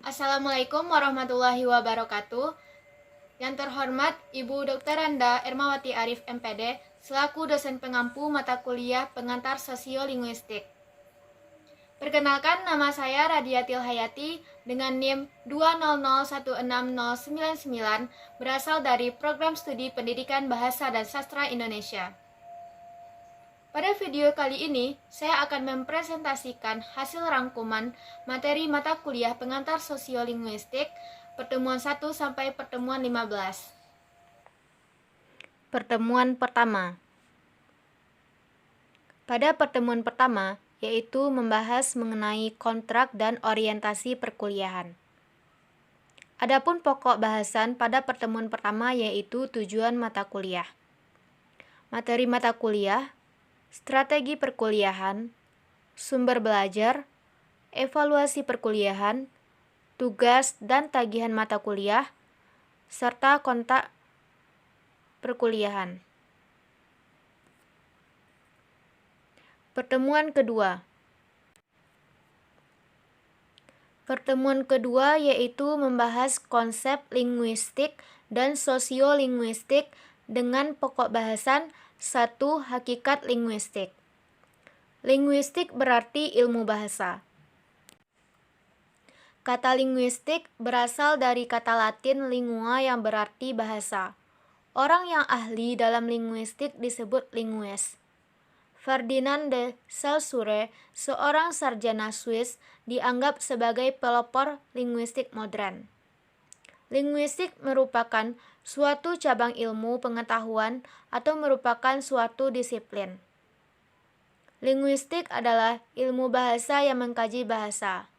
Assalamualaikum warahmatullahi wabarakatuh. Yang terhormat Ibu Dr. Randa Ermawati Arif MPD selaku dosen pengampu mata kuliah pengantar sosiolinguistik. Perkenalkan, nama saya Radiatil Hayati dengan NIM 200160999 berasal dari Program Studi Pendidikan Bahasa dan Sastra Indonesia. Pada video kali ini, saya akan mempresentasikan hasil rangkuman materi mata kuliah pengantar sosiolinguistik pertemuan 1 sampai pertemuan 15. Pertemuan pertama. Pada pertemuan pertama, yaitu membahas mengenai kontrak dan orientasi perkuliahan. Adapun pokok bahasan pada pertemuan pertama yaitu tujuan mata kuliah. Materi mata kuliah, strategi perkuliahan, sumber belajar, evaluasi perkuliahan, tugas dan tagihan mata kuliah, serta kontak perkuliahan. Pertemuan kedua. Pertemuan kedua yaitu membahas konsep linguistik dan sosiolinguistik dengan pokok bahasan 1. Hakikat linguistik. Linguistik berarti ilmu bahasa. Kata linguistik berasal dari kata Latin lingua yang berarti bahasa. Orang yang ahli dalam linguistik disebut linguis. Ferdinand de Saussure, seorang sarjana Swiss, dianggap sebagai pelopor linguistik modern. Linguistik merupakan suatu cabang ilmu pengetahuan atau merupakan suatu disiplin. Linguistik adalah ilmu bahasa yang mengkaji bahasa.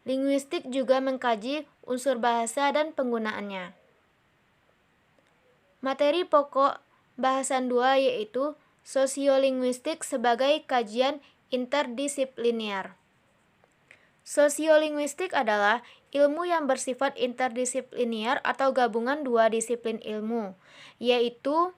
Linguistik juga mengkaji unsur bahasa dan penggunaannya. Materi pokok bahasan 2 yaitu sosiolinguistik sebagai kajian interdisipliner. Sosiolinguistik adalah ilmu yang bersifat interdisipliner atau gabungan dua disiplin ilmu, yaitu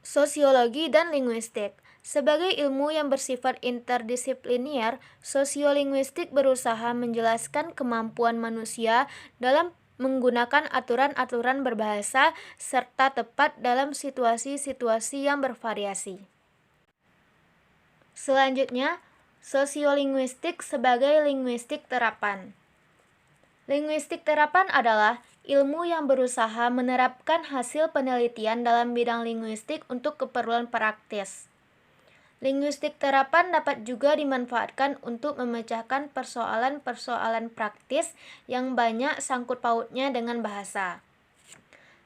sosiologi dan linguistik. Sebagai ilmu yang bersifat interdisipliner, sosiolinguistik berusaha menjelaskan kemampuan manusia dalam menggunakan aturan-aturan berbahasa serta tepat dalam situasi-situasi yang bervariasi. Selanjutnya, sosiolinguistik sebagai linguistik terapan. Linguistik terapan adalah ilmu yang berusaha menerapkan hasil penelitian dalam bidang linguistik untuk keperluan praktis. Linguistik terapan dapat juga dimanfaatkan untuk memecahkan persoalan-persoalan praktis yang banyak sangkut pautnya dengan bahasa.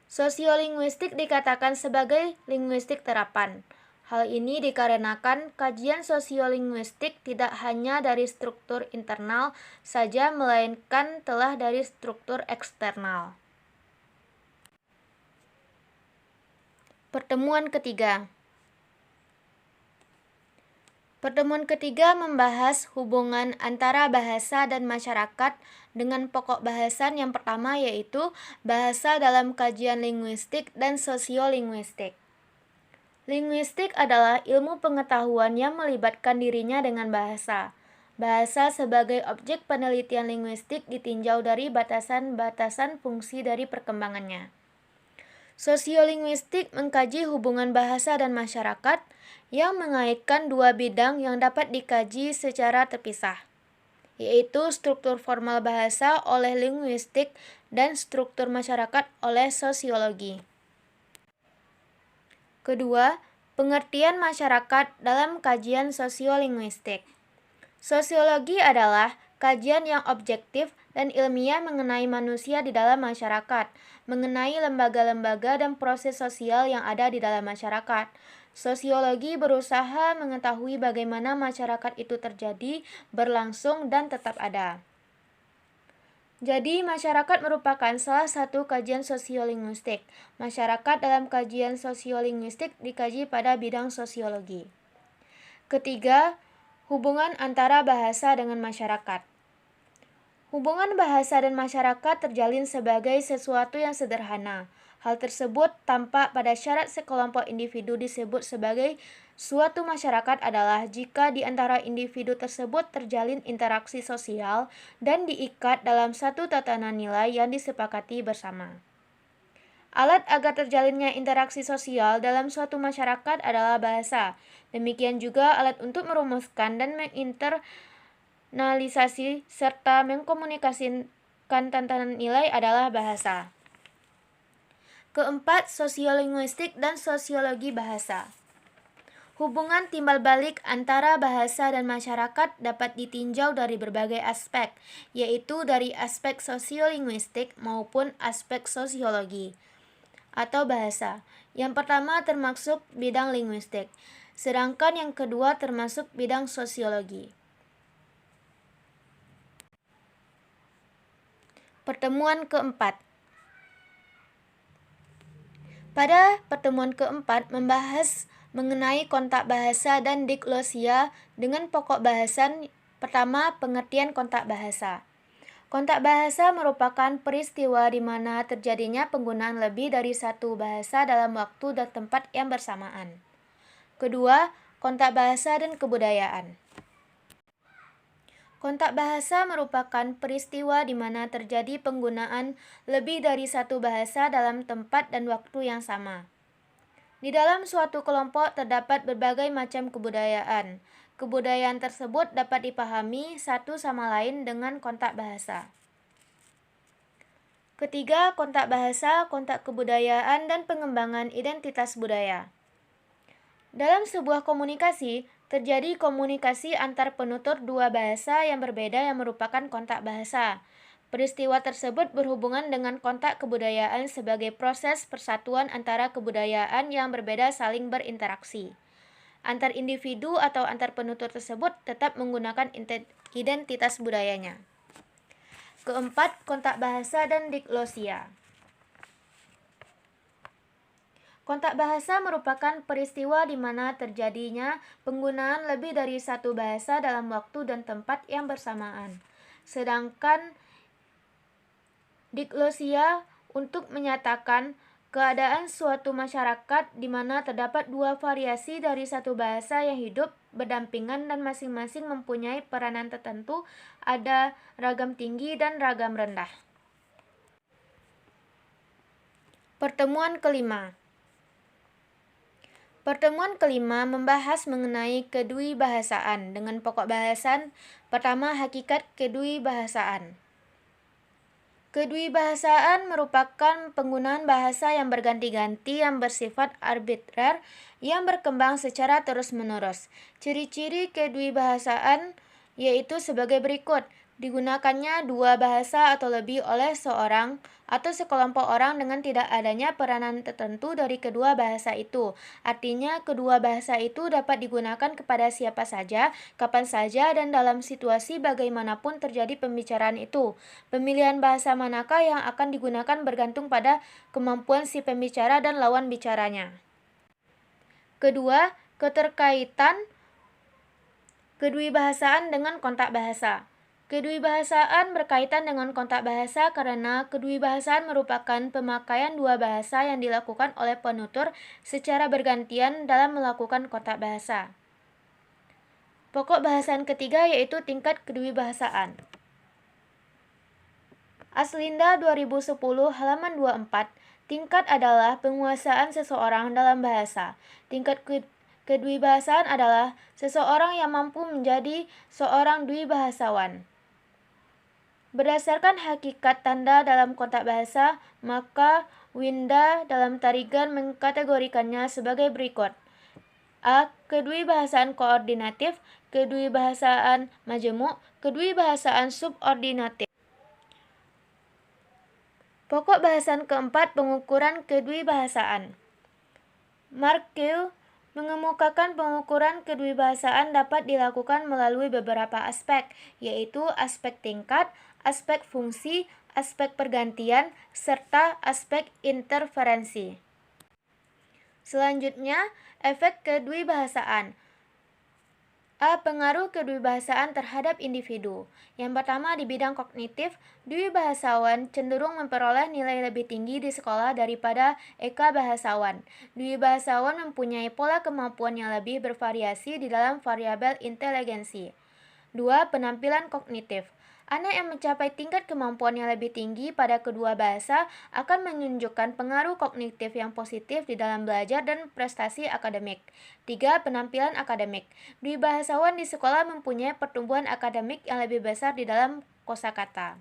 Sosiolinguistik dikatakan sebagai linguistik terapan. Hal ini dikarenakan kajian sosiolinguistik tidak hanya dari struktur internal saja, melainkan telah dari struktur eksternal. Pertemuan ketiga. Pertemuan ketiga membahas hubungan antara bahasa dan masyarakat dengan pokok bahasan yang pertama yaitu bahasa dalam kajian linguistik dan sosiolinguistik. Linguistik adalah ilmu pengetahuan yang melibatkan dirinya dengan bahasa. Bahasa sebagai objek penelitian linguistik ditinjau dari batasan-batasan fungsi dari perkembangannya. Sosiolinguistik mengkaji hubungan bahasa dan masyarakat yang mengaitkan dua bidang yang dapat dikaji secara terpisah, yaitu struktur formal bahasa oleh linguistik dan struktur masyarakat oleh sosiologi. Kedua, pengertian masyarakat dalam kajian sosiolinguistik. Sosiologi adalah kajian yang objektif dan ilmiah mengenai manusia di dalam masyarakat, mengenai lembaga-lembaga dan proses sosial yang ada di dalam masyarakat. Sosiologi berusaha mengetahui bagaimana masyarakat itu terjadi, berlangsung, dan tetap ada. Jadi, masyarakat merupakan salah satu kajian sosiolinguistik. Masyarakat dalam kajian sosiolinguistik dikaji pada bidang sosiologi. Ketiga, hubungan antara bahasa dengan masyarakat. Hubungan bahasa dan masyarakat terjalin sebagai sesuatu yang sederhana. Hal tersebut tampak pada syarat sekelompok individu disebut sebagai Suatu masyarakat adalah jika di antara individu tersebut terjalin interaksi sosial dan diikat dalam satu tatanan nilai yang disepakati bersama. Alat agar terjalinnya interaksi sosial dalam suatu masyarakat adalah bahasa. Demikian juga alat untuk merumuskan dan menginternalisasi serta mengkomunikasikan tatanan nilai adalah bahasa. Keempat, sosiolinguistik dan sosiologi bahasa. Hubungan timbal balik antara bahasa dan masyarakat dapat ditinjau dari berbagai aspek, yaitu dari aspek sosiolinguistik maupun aspek sosiologi atau bahasa. Yang pertama termasuk bidang linguistik, sedangkan yang kedua termasuk bidang sosiologi. Pertemuan keempat. Pada pertemuan keempat membahas mengenai kontak bahasa dan diglosia dengan pokok bahasan. Pertama, pengertian kontak bahasa. Kontak bahasa merupakan peristiwa di mana terjadinya penggunaan lebih dari satu bahasa dalam waktu dan tempat yang bersamaan. Kedua, kontak bahasa dan kebudayaan. Kontak bahasa merupakan peristiwa di mana terjadi penggunaan lebih dari satu bahasa dalam tempat dan waktu yang sama. Di dalam suatu kelompok terdapat berbagai macam kebudayaan. Kebudayaan tersebut dapat dipahami satu sama lain dengan kontak bahasa. Ketiga, kontak bahasa, kontak kebudayaan, dan pengembangan identitas budaya. Dalam sebuah komunikasi, terjadi komunikasi antar penutur dua bahasa yang berbeda yang merupakan kontak bahasa. Peristiwa tersebut berhubungan dengan kontak kebudayaan sebagai proses persatuan antara kebudayaan yang berbeda saling berinteraksi. Antar individu atau antar penutur tersebut tetap menggunakan identitas budayanya. Keempat, kontak bahasa dan diglosia. Kontak bahasa merupakan peristiwa di mana terjadinya penggunaan lebih dari satu bahasa dalam waktu dan tempat yang bersamaan. Sedangkan diglosia untuk menyatakan keadaan suatu masyarakat di mana terdapat dua variasi dari satu bahasa yang hidup berdampingan dan masing-masing mempunyai peranan tertentu, ada ragam tinggi dan ragam rendah. Pertemuan kelima. Pertemuan kelima membahas mengenai kedwibahasaan dengan pokok bahasan. Pertama, hakikat kedwibahasaan. Kedwibahasaan merupakan penggunaan bahasa yang berganti-ganti yang bersifat arbitrer yang berkembang secara terus-menerus. Ciri-ciri kedwibahasaan yaitu sebagai berikut. Digunakannya dua bahasa atau lebih oleh seorang atau sekelompok orang dengan tidak adanya peranan tertentu dari kedua bahasa itu. Artinya, kedua bahasa itu dapat digunakan kepada siapa saja, kapan saja, dan dalam situasi bagaimanapun terjadi pembicaraan itu. Pemilihan bahasa manakah yang akan digunakan bergantung pada kemampuan si pembicara dan lawan bicaranya. Kedua, keterkaitan kedwibahasaan dengan kontak bahasa. Kedwibahasaan berkaitan dengan kontak bahasa karena kedwibahasaan merupakan pemakaian dua bahasa yang dilakukan oleh penutur secara bergantian dalam melakukan kontak bahasa. Pokok bahasan ketiga yaitu tingkat kedwibahasaan. Aslinda 2010 halaman 24. Tingkat adalah penguasaan seseorang dalam bahasa. Tingkat kedwibahasaan adalah seseorang yang mampu menjadi seorang dwibahasawan. Berdasarkan hakikat tanda dalam kontak bahasa, maka Winda dalam Tarigan mengkategorikannya sebagai berikut. A. Kedwibahasaan koordinatif, kedwibahasaan majemuk, kedwibahasaan subordinatif. Pokok bahasan keempat, pengukuran kedwibahasaan. Markell mengemukakan pengukuran kedwibahasaan dapat dilakukan melalui beberapa aspek, yaitu aspek tingkat, aspek fungsi, aspek pergantian, serta aspek interferensi. Selanjutnya, efek kedwibahasaan. A. Pengaruh kedewibahasaan terhadap individu. Yang pertama, di bidang kognitif, dwibahasawan cenderung memperoleh nilai lebih tinggi di sekolah daripada eka bahasawan. Dwibahasawan mempunyai pola kemampuan yang lebih bervariasi di dalam variabel inteligensi. 2. Penampilan kognitif. Anak yang mencapai tingkat kemampuan yang lebih tinggi pada kedua bahasa akan menunjukkan pengaruh kognitif yang positif di dalam belajar dan prestasi akademik. 3. Penampilan akademik. Dwibahasawan di sekolah mempunyai pertumbuhan akademik yang lebih besar di dalam kosakata.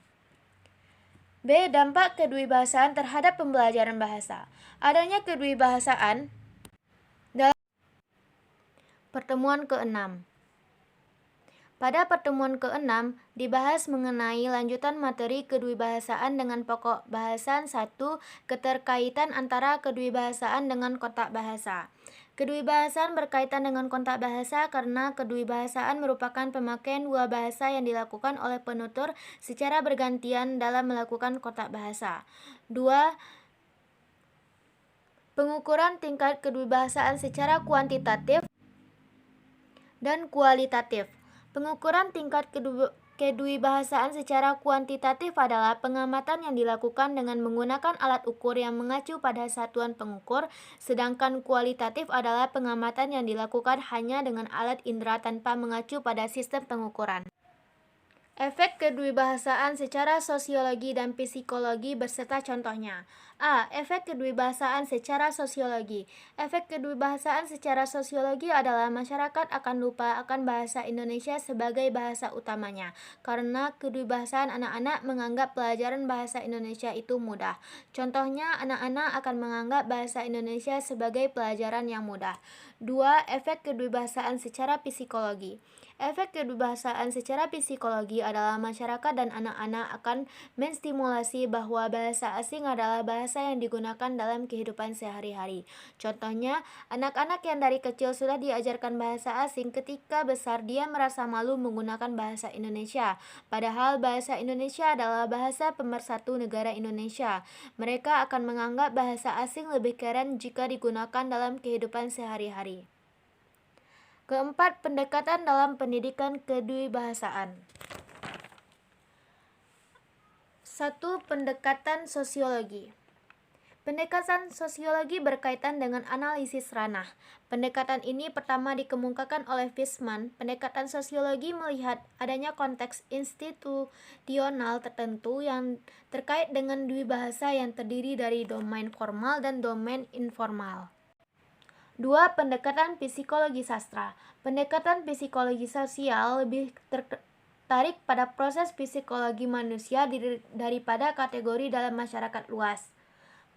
B. Dampak kedwibahasaan terhadap pembelajaran bahasa. Adanya kedwibahasaan dalam pertemuan ke-6. Pada pertemuan ke-6, dibahas mengenai lanjutan materi kedwibahasaan dengan pokok bahasan 1, keterkaitan antara kedwibahasaan dengan kotak bahasa. Kedwibahasaan berkaitan dengan kontak bahasa karena kedwibahasaan merupakan pemakaian dua bahasa yang dilakukan oleh penutur secara bergantian dalam melakukan kotak bahasa. 2. Pengukuran tingkat kedwibahasaan secara kuantitatif dan kualitatif. Pengukuran tingkat kedwibahasaan secara kuantitatif adalah pengamatan yang dilakukan dengan menggunakan alat ukur yang mengacu pada satuan pengukur, sedangkan kualitatif adalah pengamatan yang dilakukan hanya dengan alat indera tanpa mengacu pada sistem pengukuran. Efek kedwibahasaan secara sosiologi dan psikologi beserta contohnya. A. Efek kedwibahasaan secara sosiologi. Efek kedwibahasaan secara sosiologi adalah masyarakat akan lupa akan bahasa Indonesia sebagai bahasa utamanya, karena kedwibahasaan anak-anak menganggap pelajaran bahasa Indonesia itu mudah. Contohnya, anak-anak akan menganggap bahasa Indonesia sebagai pelajaran yang mudah. 2. Efek kedwibahasaan secara psikologi. Efek kedwibahasaan secara psikologi adalah masyarakat dan anak-anak akan menstimulasi bahwa bahasa asing adalah bahasa yang digunakan dalam kehidupan sehari-hari. Contohnya, anak-anak yang dari kecil sudah diajarkan bahasa asing, ketika besar dia merasa malu menggunakan bahasa Indonesia. Padahal bahasa Indonesia adalah bahasa pemersatu negara Indonesia. Mereka akan menganggap bahasa asing lebih keren jika digunakan dalam kehidupan sehari-hari. Keempat, pendekatan dalam pendidikan kedwibahasaan. 1. Pendekatan sosiologi. Pendekatan sosiologi berkaitan dengan analisis ranah. Pendekatan ini pertama dikemukakan oleh Fishman. Pendekatan sosiologi melihat adanya konteks institusional tertentu yang terkait dengan dwibahasa yang terdiri dari domain formal dan domain informal. 2. Pendekatan psikologi sastra. Pendekatan psikologi sosial lebih tertarik pada proses psikologi manusia daripada kategori dalam masyarakat luas.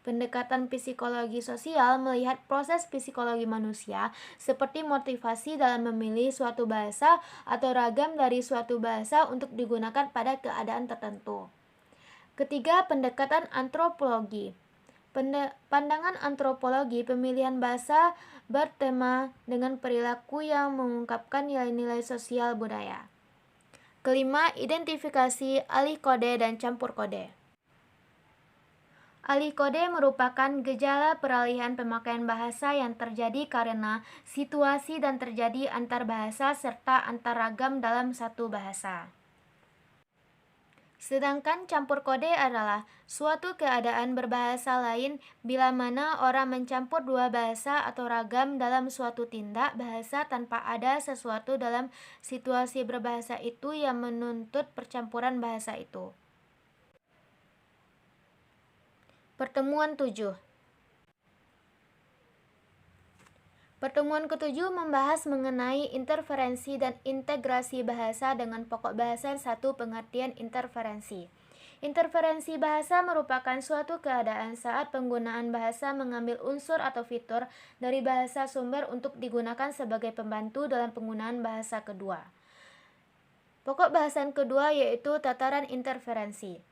Pendekatan psikologi sosial melihat proses psikologi manusia seperti motivasi dalam memilih suatu bahasa atau ragam dari suatu bahasa untuk digunakan pada keadaan tertentu. Ketiga, pendekatan antropologi. Pandangan antropologi pemilihan bahasa bertema dengan perilaku yang mengungkapkan nilai-nilai sosial budaya. Kelima, identifikasi alih kode dan campur kode. Alih kode merupakan gejala peralihan pemakaian bahasa yang terjadi karena situasi dan terjadi antar bahasa serta antar ragam dalam satu bahasa. Sedangkan campur kode adalah suatu keadaan berbahasa lain bila mana orang mencampur dua bahasa atau ragam dalam suatu tindak bahasa tanpa ada sesuatu dalam situasi berbahasa itu yang menuntut percampuran bahasa itu. Pertemuan 7. Pertemuan ke-7 membahas mengenai interferensi dan integrasi bahasa dengan pokok bahasan 1 pengertian interferensi. Interferensi bahasa merupakan suatu keadaan saat penggunaan bahasa mengambil unsur atau fitur dari bahasa sumber untuk digunakan sebagai pembantu dalam penggunaan bahasa kedua. Pokok bahasan kedua yaitu tataran interferensi.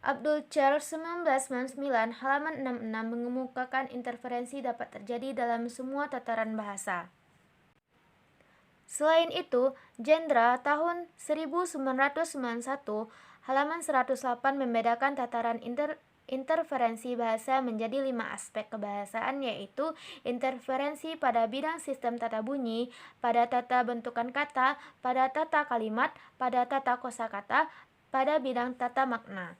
Abdul Cher 1999 halaman 66 mengemukakan interferensi dapat terjadi dalam semua tataran bahasa. Selain itu, Jendra tahun 1991 halaman 108 membedakan tataran interferensi bahasa menjadi 5 aspek kebahasaan, yaitu interferensi pada bidang sistem tata bunyi, pada tata bentukan kata, pada tata kalimat, pada tata kosakata, pada bidang tata makna.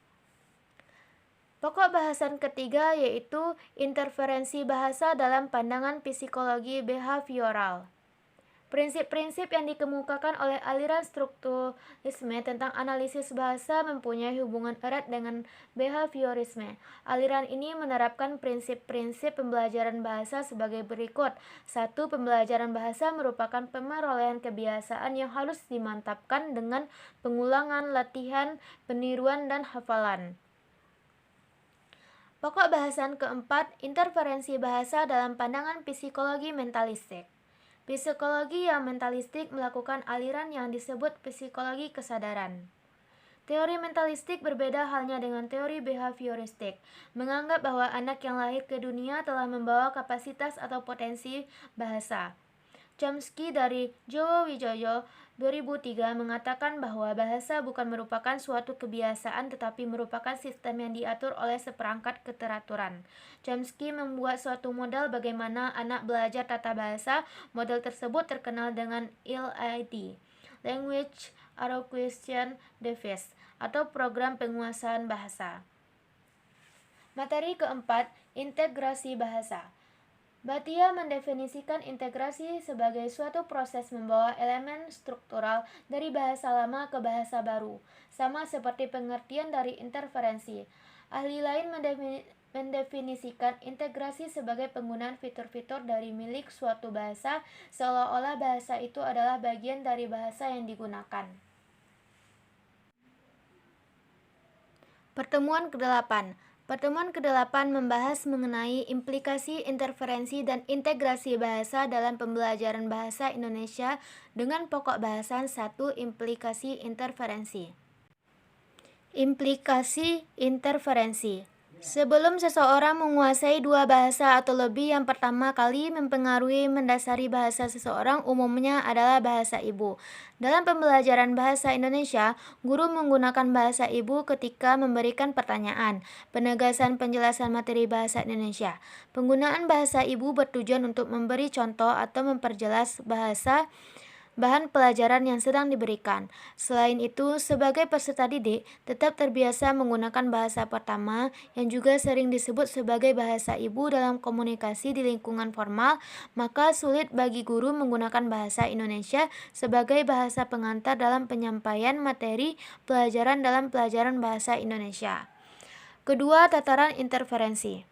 Pokok bahasan ketiga yaitu interferensi bahasa dalam pandangan psikologi behavioral. Prinsip-prinsip yang dikemukakan oleh aliran strukturalisme tentang analisis bahasa mempunyai hubungan erat dengan behaviorisme. Aliran ini menerapkan prinsip-prinsip pembelajaran bahasa sebagai berikut. 1. Pembelajaran bahasa merupakan pemerolehan kebiasaan yang harus dimantapkan dengan pengulangan, latihan, peniruan, dan hafalan. Pokok bahasan keempat, interferensi bahasa dalam pandangan psikologi mentalistik. Psikologi yang mentalistik melakukan aliran yang disebut psikologi kesadaran. Teori mentalistik berbeda halnya dengan teori behavioristik, menganggap bahwa anak yang lahir ke dunia telah membawa kapasitas atau potensi bahasa. Chomsky dari Jowo Wijoyo 2003 mengatakan bahwa bahasa bukan merupakan suatu kebiasaan tetapi merupakan sistem yang diatur oleh seperangkat keteraturan. Chomsky membuat suatu model bagaimana anak belajar tata bahasa. Model tersebut terkenal dengan LAD, Language Acquisition Device, atau program penguasaan bahasa. Materi keempat, integrasi bahasa. Bhatia mendefinisikan integrasi sebagai suatu proses membawa elemen struktural dari bahasa lama ke bahasa baru, sama seperti pengertian dari interferensi. Ahli lain mendefinisikan integrasi sebagai penggunaan fitur-fitur dari milik suatu bahasa, seolah-olah bahasa itu adalah bagian dari bahasa yang digunakan. Pertemuan ke-8. Pertemuan ke-8 membahas mengenai implikasi interferensi dan integrasi bahasa dalam pembelajaran bahasa Indonesia dengan pokok bahasan 1. Implikasi interferensi. Implikasi interferensi. Sebelum seseorang menguasai dua bahasa atau lebih, yang pertama kali mempengaruhi mendasari bahasa seseorang umumnya adalah bahasa ibu. Dalam pembelajaran bahasa Indonesia, guru menggunakan bahasa ibu ketika memberikan pertanyaan, penegasan penjelasan materi bahasa Indonesia. Penggunaan bahasa ibu bertujuan untuk memberi contoh atau memperjelas bahasa bahan pelajaran yang sedang diberikan. Selain itu, sebagai peserta didik tetap terbiasa menggunakan bahasa pertama yang juga sering disebut sebagai bahasa ibu dalam komunikasi di lingkungan formal, maka sulit bagi guru menggunakan bahasa Indonesia sebagai bahasa pengantar dalam penyampaian materi pelajaran dalam pelajaran bahasa Indonesia. Kedua, tataran interferensi.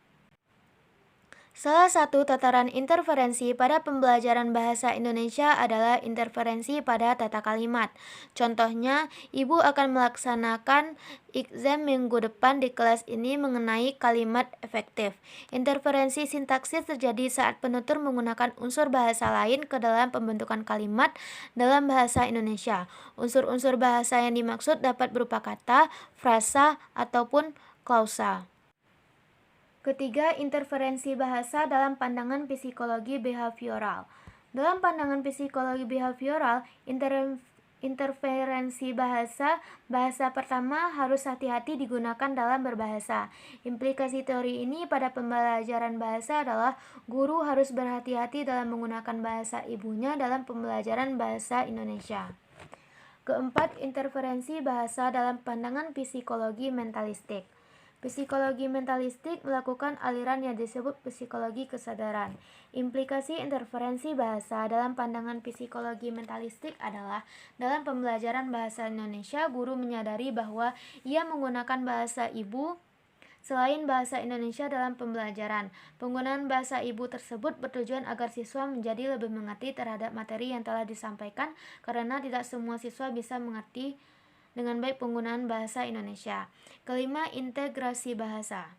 Salah satu tataran interferensi pada pembelajaran bahasa Indonesia adalah interferensi pada tata kalimat. Contohnya, ibu akan melaksanakan exam minggu depan di kelas ini mengenai kalimat efektif. Interferensi sintaksis terjadi saat penutur menggunakan unsur bahasa lain ke dalam pembentukan kalimat dalam bahasa Indonesia. Unsur-unsur bahasa yang dimaksud dapat berupa kata, frasa, ataupun klausa. Ketiga, interferensi bahasa dalam pandangan psikologi behavioral. Dalam pandangan psikologi behavioral, interferensi bahasa pertama harus hati-hati digunakan dalam berbahasa. Implikasi teori ini pada pembelajaran bahasa adalah guru harus berhati-hati dalam menggunakan bahasa ibunya dalam pembelajaran bahasa Indonesia. Keempat, interferensi bahasa dalam pandangan psikologi mentalistik. Psikologi mentalistik melakukan aliran yang disebut psikologi kesadaran. Implikasi interferensi bahasa dalam pandangan psikologi mentalistik adalah dalam pembelajaran bahasa Indonesia, guru menyadari bahwa ia menggunakan bahasa ibu selain bahasa Indonesia dalam pembelajaran. Penggunaan bahasa ibu tersebut bertujuan agar siswa menjadi lebih mengerti terhadap materi yang telah disampaikan, karena tidak semua siswa bisa mengerti dengan baik penggunaan bahasa Indonesia. Kelima, integrasi bahasa.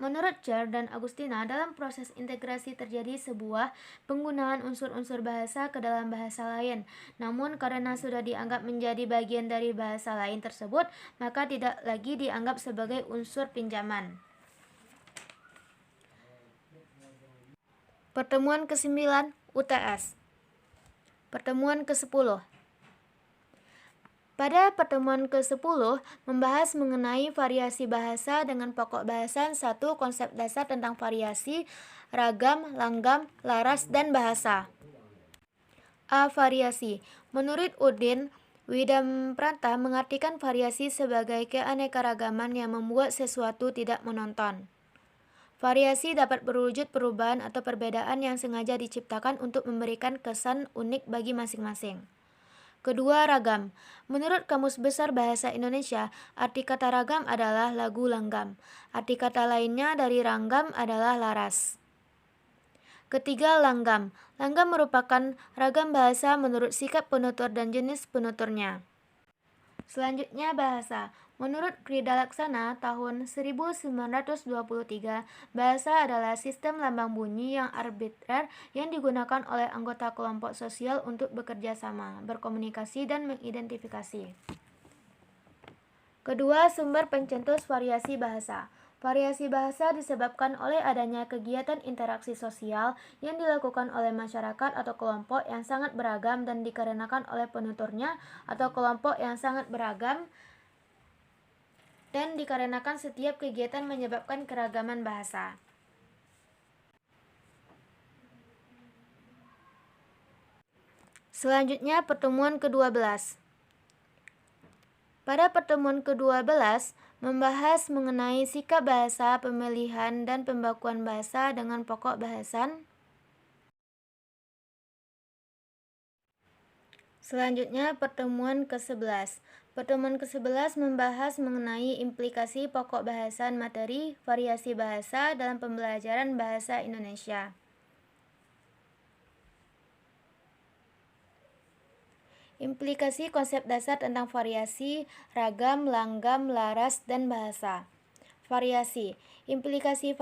Menurut Jar dan Agustina, dalam proses integrasi terjadi sebuah penggunaan unsur-unsur bahasa ke dalam bahasa lain. Namun karena sudah dianggap menjadi bagian dari bahasa lain tersebut, maka tidak lagi dianggap sebagai unsur pinjaman. Pertemuan ke-9, UTS. Pertemuan ke-10. Pada pertemuan ke-10 membahas mengenai variasi bahasa dengan pokok bahasan 1 konsep dasar tentang variasi, ragam, langgam, laras, dan bahasa. A. Variasi. Menurut Udin Widampranta mengartikan variasi sebagai keanekaragaman yang membuat sesuatu tidak monoton. Variasi dapat berwujud perubahan atau perbedaan yang sengaja diciptakan untuk memberikan kesan unik bagi masing-masing. Kedua, ragam. Menurut Kamus Besar Bahasa Indonesia, arti kata ragam adalah lagu langgam. Arti kata lainnya dari ragam adalah laras. Ketiga, langgam. Langgam merupakan ragam bahasa menurut sikap penutur dan jenis penuturnya. Selanjutnya, bahasa. Menurut Krida Laksana tahun 1923, bahasa adalah sistem lambang bunyi yang arbitrer yang digunakan oleh anggota kelompok sosial untuk bekerja sama, berkomunikasi, dan mengidentifikasi. Kedua, sumber pencetus variasi bahasa. Variasi bahasa disebabkan oleh adanya kegiatan interaksi sosial yang dilakukan oleh masyarakat atau kelompok yang sangat beragam dan dikarenakan oleh penuturnya atau kelompok yang sangat beragam dan dikarenakan setiap kegiatan menyebabkan keragaman bahasa. Selanjutnya, pertemuan ke-12. Pada pertemuan ke-12 membahas mengenai sikap bahasa, pemilihan, dan pembakuan bahasa dengan pokok bahasan. Selanjutnya, pertemuan ke-11. Pertemuan ke-11 membahas mengenai implikasi pokok bahasan materi variasi bahasa dalam pembelajaran bahasa Indonesia. Implikasi konsep dasar tentang variasi, ragam, langgam, laras, dan bahasa. Variasi. Implikasi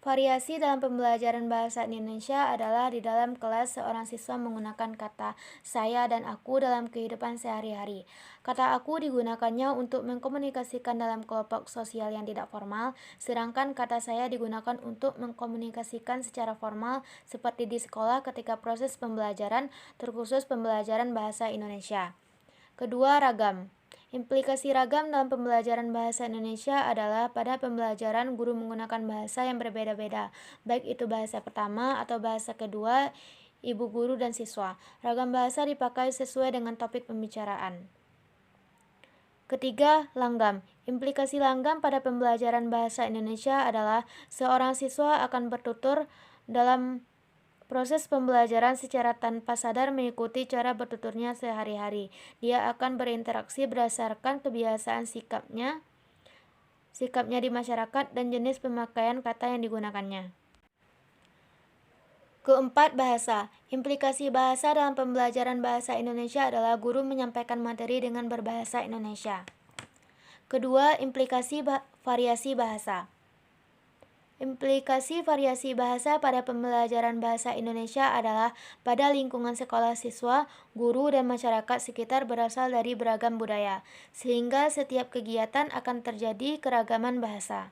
variasi dalam pembelajaran bahasa Indonesia adalah di dalam kelas seorang siswa menggunakan kata saya dan aku dalam kehidupan sehari-hari. Kata aku digunakannya untuk mengkomunikasikan dalam kelompok sosial yang tidak formal, sedangkan kata saya digunakan untuk mengkomunikasikan secara formal seperti di sekolah ketika proses pembelajaran, terkhusus pembelajaran bahasa Indonesia. Kedua, ragam. Implikasi ragam dalam pembelajaran bahasa Indonesia adalah pada pembelajaran guru menggunakan bahasa yang berbeda-beda, baik itu bahasa pertama atau bahasa kedua, ibu guru dan siswa. Ragam bahasa dipakai sesuai dengan topik pembicaraan. Ketiga, langgam. Implikasi langgam pada pembelajaran bahasa Indonesia adalah seorang siswa akan bertutur dalam proses pembelajaran secara tanpa sadar mengikuti cara bertuturnya sehari-hari. Dia akan berinteraksi berdasarkan kebiasaan sikapnya di masyarakat dan jenis pemakaian kata yang digunakannya. Keempat, bahasa. Implikasi bahasa dalam pembelajaran bahasa Indonesia adalah guru menyampaikan materi dengan berbahasa Indonesia. Kedua, implikasi variasi bahasa. Implikasi variasi bahasa pada pembelajaran bahasa Indonesia adalah pada lingkungan sekolah siswa, guru, dan masyarakat sekitar berasal dari beragam budaya, sehingga setiap kegiatan akan terjadi keragaman bahasa.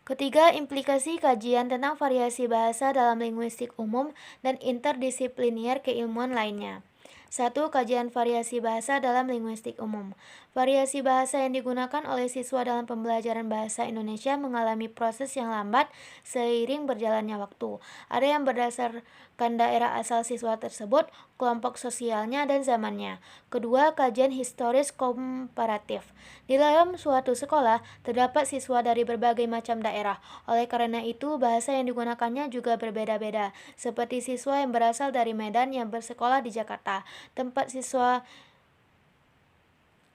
Ketiga, implikasi kajian tentang variasi bahasa dalam linguistik umum dan interdisipliner keilmuan lainnya. 1. Kajian variasi bahasa dalam linguistik umum. Variasi bahasa yang digunakan oleh siswa dalam pembelajaran bahasa Indonesia mengalami proses yang lambat seiring berjalannya waktu. Ada yang berdasarkan daerah asal siswa tersebut, kelompok sosialnya, dan zamannya. Kedua, kajian historis komparatif. Di dalam suatu sekolah, terdapat siswa dari berbagai macam daerah. Oleh karena itu, bahasa yang digunakannya juga berbeda-beda, seperti siswa yang berasal dari Medan yang bersekolah di Jakarta. Tempat siswa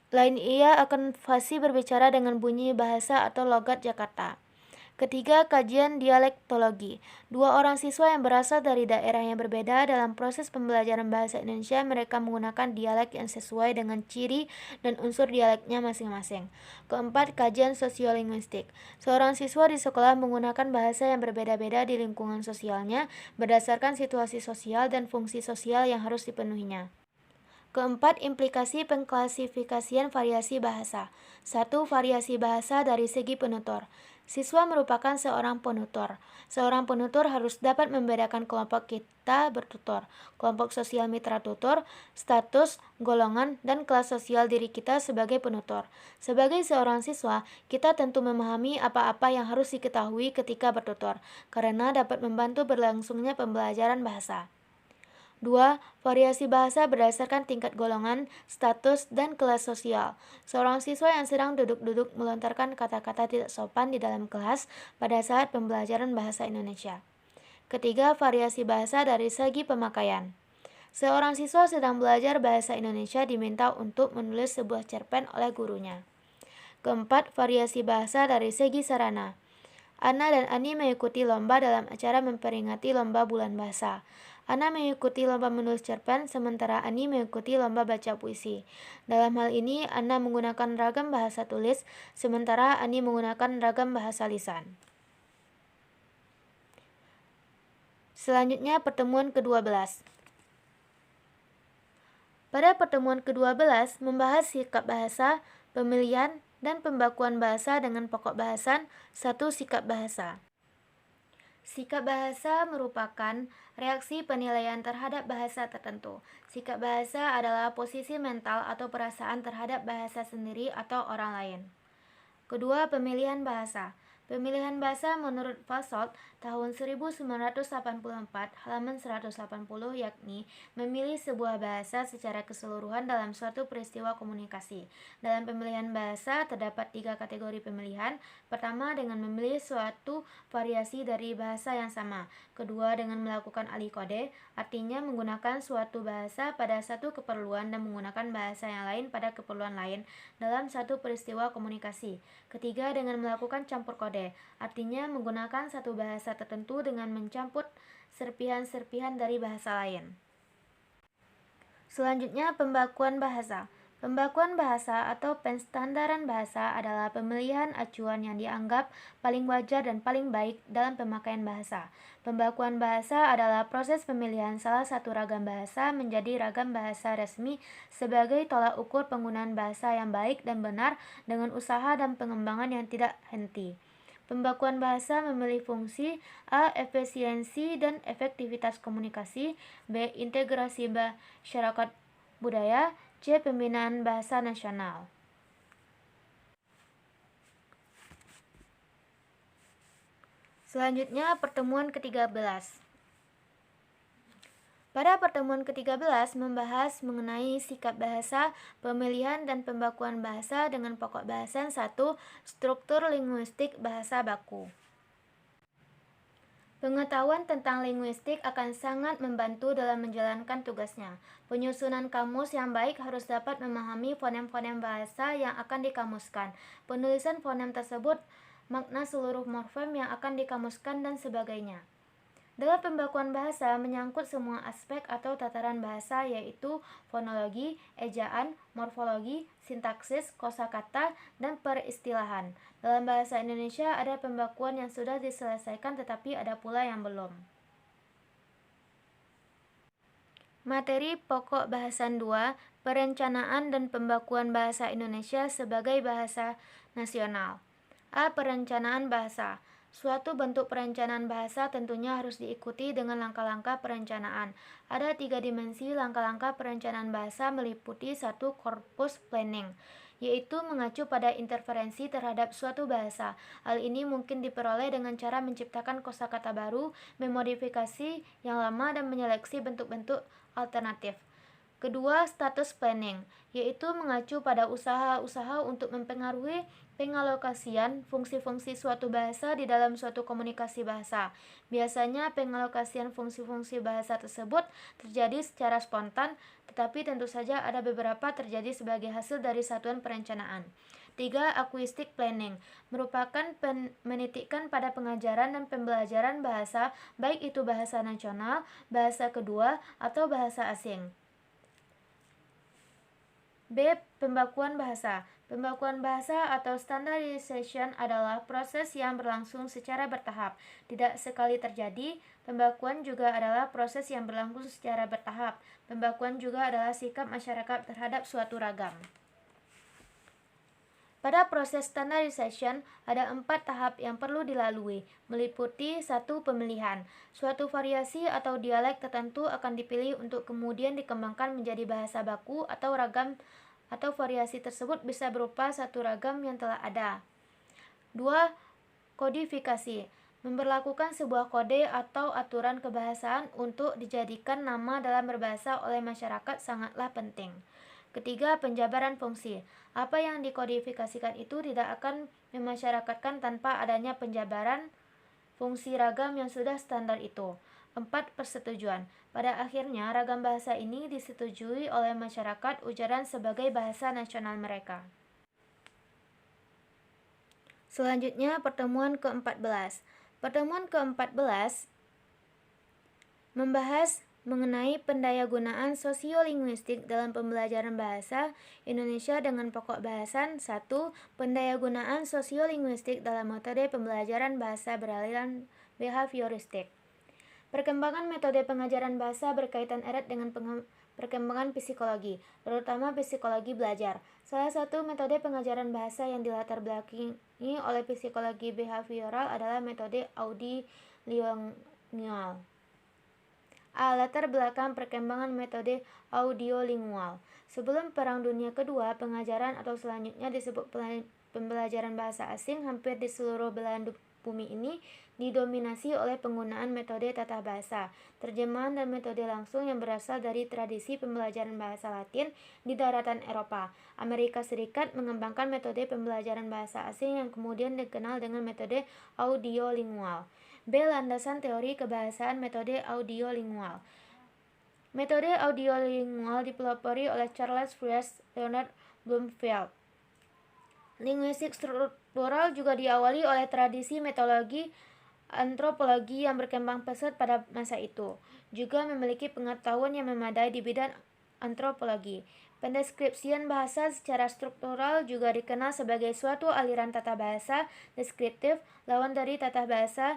lain ia akan fasih berbicara dengan bunyi bahasa atau logat Jakarta. Ketiga, kajian dialektologi. Dua orang siswa yang berasal dari daerah yang berbeda dalam proses pembelajaran bahasa Indonesia, mereka menggunakan dialek yang sesuai dengan ciri dan unsur dialeknya masing-masing. Keempat, kajian sosiolinguistik. Seorang siswa di sekolah menggunakan bahasa yang berbeda-beda di lingkungan sosialnya berdasarkan situasi sosial dan fungsi sosial yang harus dipenuhinya. Keempat, implikasi pengklasifikasian variasi bahasa. 1. Variasi bahasa dari segi penutur. Siswa merupakan seorang penutur. Seorang penutur harus dapat membedakan kelompok kita bertutur, kelompok sosial mitra tutur, status, golongan, dan kelas sosial diri kita sebagai penutur. Sebagai seorang siswa, kita tentu memahami apa-apa yang harus diketahui ketika bertutur, karena dapat membantu berlangsungnya pembelajaran bahasa. 2. Variasi bahasa berdasarkan tingkat golongan, status, dan kelas sosial. Seorang siswa yang sedang duduk-duduk melontarkan kata-kata tidak sopan di dalam kelas pada saat pembelajaran bahasa Indonesia. Ketiga, variasi bahasa dari segi pemakaian. Seorang siswa sedang belajar bahasa Indonesia diminta untuk menulis sebuah cerpen oleh gurunya. Keempat, variasi bahasa dari segi sarana. Ana dan Ani mengikuti lomba dalam acara memperingati lomba bulan bahasa. Ana mengikuti lomba menulis cerpen, sementara Ani mengikuti lomba baca puisi. Dalam hal ini, Ana menggunakan ragam bahasa tulis, sementara Ani menggunakan ragam bahasa lisan. Selanjutnya, pertemuan ke-12. Pada pertemuan ke-12, membahas sikap bahasa, pemilihan, dan pembakuan bahasa dengan pokok bahasan 1. Sikap bahasa. Sikap bahasa merupakan reaksi penilaian terhadap bahasa tertentu. Sikap bahasa adalah posisi mental atau perasaan terhadap bahasa sendiri atau orang lain. Kedua, pemilihan bahasa. Pemilihan bahasa menurut Fasot tahun 1984 halaman 180 yakni memilih sebuah bahasa secara keseluruhan dalam suatu peristiwa komunikasi. Dalam pemilihan bahasa terdapat 3 kategori pemilihan. Pertama, dengan memilih suatu variasi dari bahasa yang sama. Kedua, dengan melakukan alih kode, artinya menggunakan suatu bahasa pada satu keperluan dan menggunakan bahasa yang lain pada keperluan lain dalam satu peristiwa komunikasi. Ketiga, dengan melakukan campur kode, artinya menggunakan satu bahasa tertentu dengan mencampur serpihan-serpihan dari bahasa lain. Selanjutnya, pembakuan bahasa. Pembakuan bahasa atau penstandaran bahasa adalah pemilihan acuan yang dianggap paling wajar dan paling baik dalam pemakaian bahasa. Pembakuan bahasa adalah proses pemilihan salah satu ragam bahasa menjadi ragam bahasa resmi sebagai tolak ukur penggunaan bahasa yang baik dan benar dengan usaha dan pengembangan yang tidak henti. Pembakuan bahasa memilih fungsi A. Efisiensi dan efektivitas komunikasi, B. Integrasi masyarakat budaya, C. Pembinaan bahasa nasional. Selanjutnya, pertemuan ke-13. Pada pertemuan ke-13 membahas mengenai sikap bahasa, pemilihan dan pembakuan bahasa dengan pokok bahasan 1. Struktur linguistik bahasa baku. Pengetahuan tentang linguistik akan sangat membantu dalam menjalankan tugasnya. Penyusunan kamus yang baik harus dapat memahami fonem-fonem bahasa yang akan dikamuskan. Penulisan fonem tersebut, makna seluruh morfem yang akan dikamuskan, dan sebagainya. Dalam pembakuan bahasa menyangkut semua aspek atau tataran bahasa yaitu fonologi, ejaan, morfologi, sintaksis, kosakata, dan peristilahan. Dalam bahasa Indonesia ada pembakuan yang sudah diselesaikan tetapi ada pula yang belum. Materi pokok bahasan 2, perencanaan dan pembakuan bahasa Indonesia sebagai bahasa nasional. A. Perencanaan bahasa. Suatu bentuk perencanaan bahasa tentunya harus diikuti dengan langkah-langkah perencanaan. Ada 3 dimensi langkah-langkah perencanaan bahasa meliputi 1. Corpus planning, yaitu mengacu pada interferensi terhadap suatu bahasa. Hal ini mungkin diperoleh dengan cara menciptakan kosakata baru, memodifikasi yang lama, dan menyeleksi bentuk-bentuk alternatif. Kedua, status planning, yaitu mengacu pada usaha-usaha untuk mempengaruhi pengalokasian fungsi-fungsi suatu bahasa di dalam suatu komunikasi bahasa. Biasanya pengalokasian fungsi-fungsi bahasa tersebut terjadi secara spontan, tetapi tentu saja ada beberapa terjadi sebagai hasil dari satuan perencanaan. 3. Acoustic planning merupakan menitikkan pada pengajaran dan pembelajaran bahasa, baik itu bahasa nasional, bahasa kedua, atau bahasa asing. B. Pembakuan bahasa. Pembakuan bahasa atau standardization adalah proses yang berlangsung secara bertahap. Tidak sekali terjadi, pembakuan juga adalah proses yang berlangsung secara bertahap. Pembakuan juga adalah sikap masyarakat terhadap suatu ragam. Pada proses standardization, ada 4 tahap yang perlu dilalui, meliputi 1. Pemilihan. Suatu variasi atau dialek tertentu akan dipilih untuk kemudian dikembangkan menjadi bahasa baku atau ragam atau variasi tersebut bisa berupa satu ragam yang telah ada. 2. Kodifikasi. Memberlakukan sebuah kode atau aturan kebahasaan untuk dijadikan nama dalam berbahasa oleh masyarakat sangatlah penting. Ketiga, penjabaran fungsi. Apa yang dikodifikasikan itu tidak akan memasyarakatkan tanpa adanya penjabaran fungsi ragam yang sudah standar itu. 4. Persetujuan. Pada akhirnya, ragam bahasa ini disetujui oleh masyarakat ujaran sebagai bahasa nasional mereka. Selanjutnya, pertemuan ke-14. Pertemuan ke-14 membahas mengenai pendayagunaan sosiolinguistik dalam pembelajaran bahasa Indonesia dengan pokok bahasan 1. Pendayagunaan sosiolinguistik dalam metode pembelajaran bahasa beraliran behavioristik. Perkembangan metode pengajaran bahasa berkaitan erat dengan perkembangan psikologi, terutama psikologi belajar. Salah satu metode pengajaran bahasa yang dilatar belakangi oleh psikologi behavioral adalah metode audiolingual. Latar belakang perkembangan metode audiolingual. Sebelum Perang Dunia Kedua, pengajaran atau selanjutnya disebut pembelajaran bahasa asing hampir di seluruh belahan bumi ini didominasi oleh penggunaan metode tata bahasa, terjemahan dan metode langsung yang berasal dari tradisi pembelajaran bahasa Latin di daratan Eropa. Amerika Serikat mengembangkan metode pembelajaran bahasa asing yang kemudian dikenal dengan metode audiolingual. B. Landasan teori kebahasaan metode audiolingual. Metode audiolingual dipelopori oleh Charles Frias Leonard Bloomfield. Linguistik struktural juga diawali oleh tradisi metodologi antropologi yang berkembang pesat pada masa itu, juga memiliki pengetahuan yang memadai di bidang antropologi. Pendeskripsian bahasa secara struktural juga dikenal sebagai suatu aliran tata bahasa deskriptif, lawan dari tata bahasa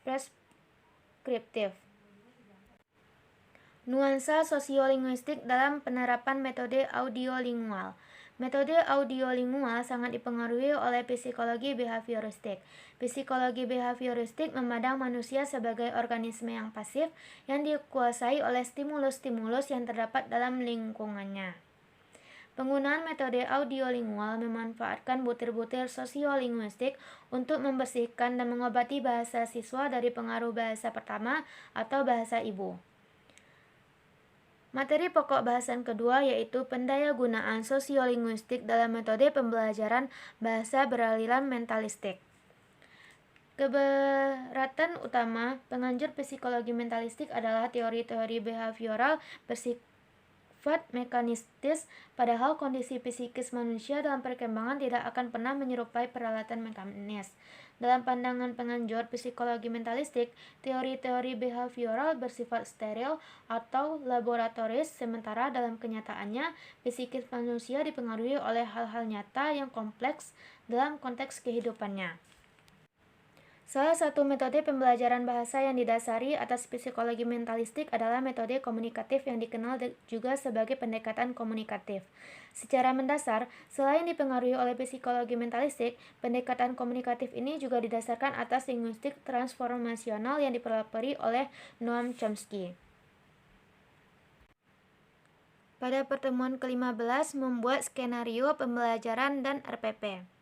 preskriptif. Nuansa sosiolinguistik dalam penerapan metode audiolingual. Metode audiolingual sangat dipengaruhi oleh psikologi behavioristik. Psikologi behavioristik memandang manusia sebagai organisme yang pasif yang dikuasai oleh stimulus-stimulus yang terdapat dalam lingkungannya. Penggunaan metode audiolingual memanfaatkan butir-butir sosiolinguistik untuk membersihkan dan mengobati bahasa siswa dari pengaruh bahasa pertama atau bahasa ibu. Materi pokok bahasan kedua yaitu pendayagunaan sosiolinguistik dalam metode pembelajaran bahasa beraliran mentalistik. Keberatan utama penganjur psikologi mentalistik adalah teori-teori behavioral bersifat mekanistis, padahal kondisi psikis manusia dalam perkembangan tidak akan pernah menyerupai peralatan mekanis. Dalam pandangan penganjur psikologi mentalistik, teori-teori behavioral bersifat steril atau laboratoris, sementara dalam kenyataannya, psikis manusia dipengaruhi oleh hal-hal nyata yang kompleks dalam konteks kehidupannya. Salah satu metode pembelajaran bahasa yang didasari atas psikologi mentalistik adalah metode komunikatif yang dikenal juga sebagai pendekatan komunikatif. Secara mendasar, selain dipengaruhi oleh psikologi mentalistik, pendekatan komunikatif ini juga didasarkan atas linguistik transformasional yang dipelopori oleh Noam Chomsky. Pada pertemuan ke-15 membuat skenario pembelajaran dan RPP.